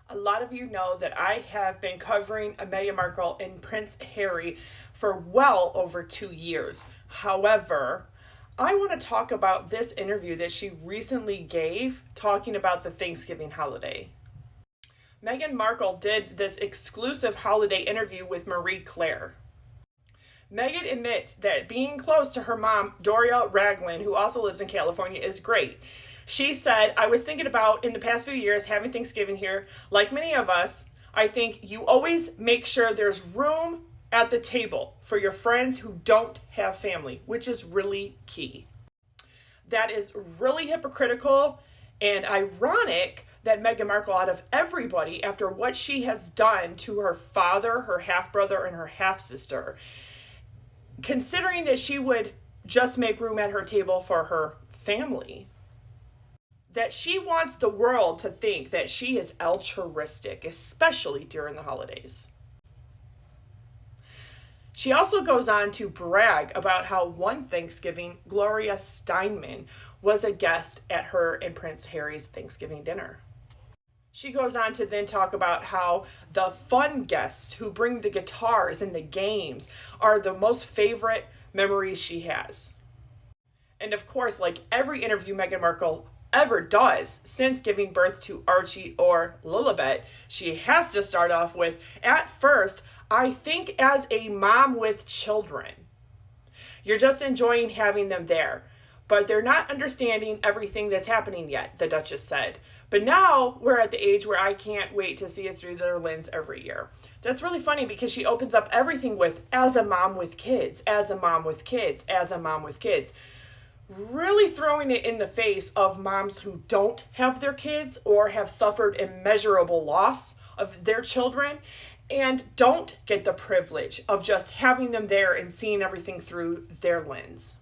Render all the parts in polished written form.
A lot of you know that I have been covering Meghan Markle and Prince Harry for well over 2 years. However, I want to talk about this interview that she recently gave talking about the Thanksgiving holiday. Meghan Markle did this exclusive holiday interview with Marie Claire. Meghan admits that being close to her mom, Doria Ragland, who also lives in California, is great. She said, I was thinking about in the past few years having Thanksgiving here. Like many of us, I think you always make sure there's room at the table for your friends who don't have family, which is really key. That is really hypocritical and ironic that Meghan Markle, out of everybody, after what she has done to her father, her half-brother, and her half-sister, considering that she would just make room at her table for her family, that she wants the world to think that she is altruistic, especially during the holidays. She also goes on to brag about how one Thanksgiving, Gloria Steinem was a guest at her and Prince Harry's Thanksgiving dinner. She goes on to then talk about how the fun guests who bring the guitars and the games are the most favorite memories she has. And of course, like every interview Meghan Markle ever does since giving birth to Archie or Lilibet, she has to start off with, at first, I think as a mom with children, you're just enjoying having them there. But they're not understanding everything that's happening yet, the Duchess said. But now we're at the age where I can't wait to see it through their lens every year. That's really funny because she opens up everything with, as a mom with kids, as a mom with kids, as a mom with kids. Really throwing it in the face of moms who don't have their kids or have suffered immeasurable loss of their children and don't get the privilege of just having them there and seeing everything through their lens.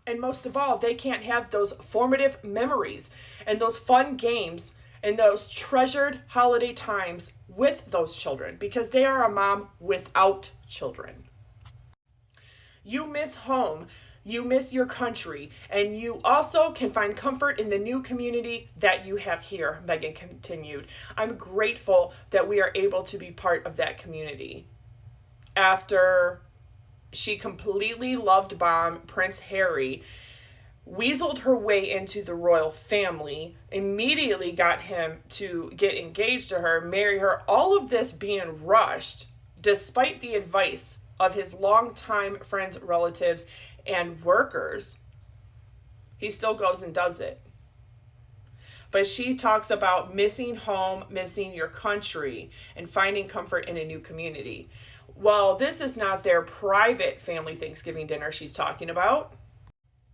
And most of all, they can't have those formative memories and those fun games and those treasured holiday times with those children because they are a mom without children. You miss home, you miss your country, and you also can find comfort in the new community that you have here, Meghan continued. I'm grateful that we are able to be part of that community. After she completely loved bomb Prince Harry, weaseled her way into the royal family, immediately got him to get engaged to her, marry her, all of this being rushed, despite the advice of his longtime friends, relatives, and workers. He still goes and does it. But she talks about missing home, missing your country, and finding comfort in a new community. Well, this is not their private family Thanksgiving dinner she's talking about.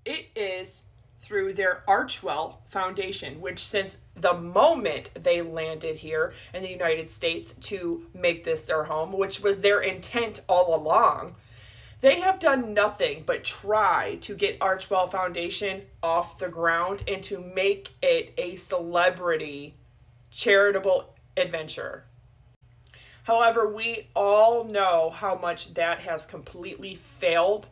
It is through their Archwell Foundation, which since the moment they landed here in the United States to make this their home, which was their intent all along, they have done nothing but try to get Archwell Foundation off the ground and to make it a celebrity charitable adventure. However, we all know how much that has completely failed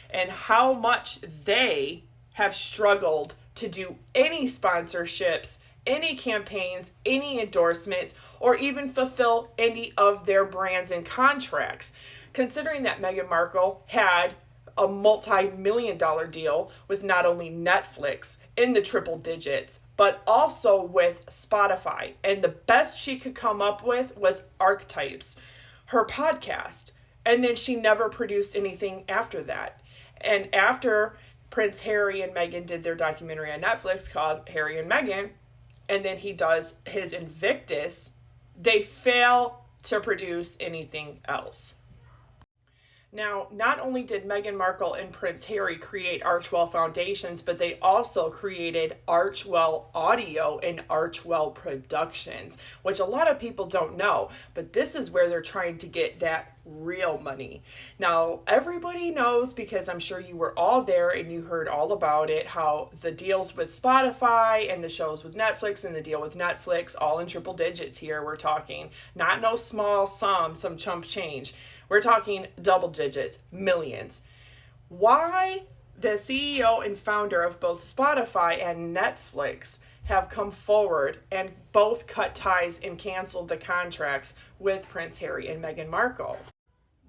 and how much they have struggled to do any sponsorships, any campaigns, any endorsements, or even fulfill any of their brands and contracts. Considering that Meghan Markle had a multi-million-dollar deal with not only Netflix in the triple digits, but also with Spotify. And the best she could come up with was Archetypes, her podcast. And then she never produced anything after that. And after Prince Harry and Meghan did their documentary on Netflix called Harry and Meghan, and then he does his Invictus, they fail to produce anything else. Now, not only did Meghan Markle and Prince Harry create Archwell Foundations, but they also created Archwell Audio and Archwell Productions, which a lot of people don't know, but this is where they're trying to get that real money. Now, everybody knows, because I'm sure you were all there and you heard all about it, how the deals with Spotify and the shows with Netflix and the deal with Netflix, all in triple digits here, we're talking. Not no small sum, some chump change. We're talking double digits, millions. Why the CEO and founder of both Spotify and Netflix have come forward and both cut ties and canceled the contracts with Prince Harry and Meghan Markle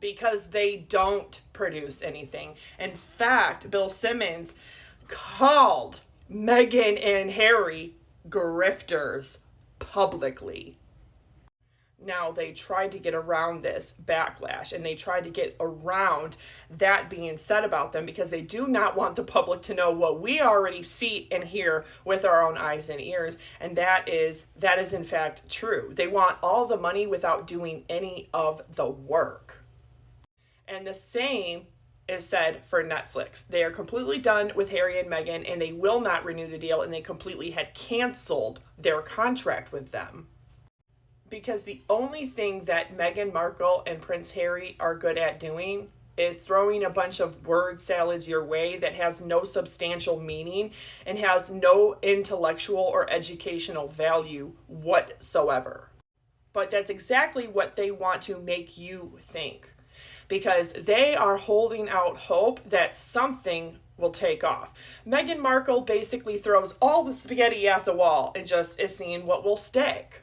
because they don't produce anything. In fact, Bill Simmons called Meghan and Harry grifters publicly. Now, they tried to get around this backlash and they tried to get around that being said about them because they do not want the public to know what we already see and hear with our own eyes and ears. And that is in fact true. They want all the money without doing any of the work. And the same is said for Netflix. They are completely done with Harry and Meghan and they will not renew the deal, and they completely had canceled their contract with them. Because the only thing that Meghan Markle and Prince Harry are good at doing is throwing a bunch of word salads your way that has no substantial meaning and has no intellectual or educational value whatsoever. But that's exactly what they want to make you think, because they are holding out hope that something will take off. Meghan Markle basically throws all the spaghetti at the wall and just is seeing what will stick.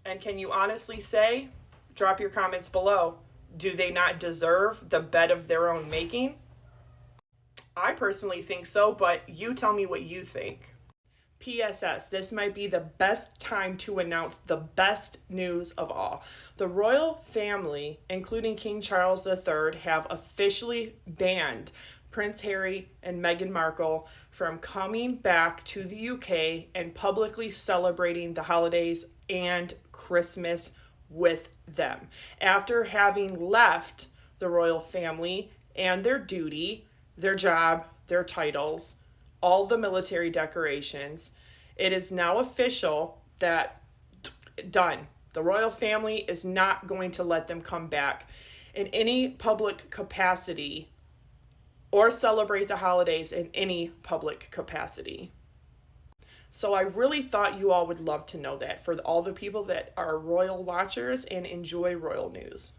And can you honestly say, drop your comments below, do they not deserve the bed of their own making? I personally think so, but you tell me what you think. PSS, this might be the best time to announce the best news of all. The royal family, including King Charles III, have officially banned Prince Harry and Meghan Markle from coming back to the UK and publicly celebrating the holidays and Christmas with them after having left the royal family and their duty, their job, their titles, all the military decorations. It is now official that done. The royal family is not going to let them come back in any public capacity or celebrate the holidays in any public capacity. So I really thought you all would love to know that, for all the people that are royal watchers and enjoy royal news.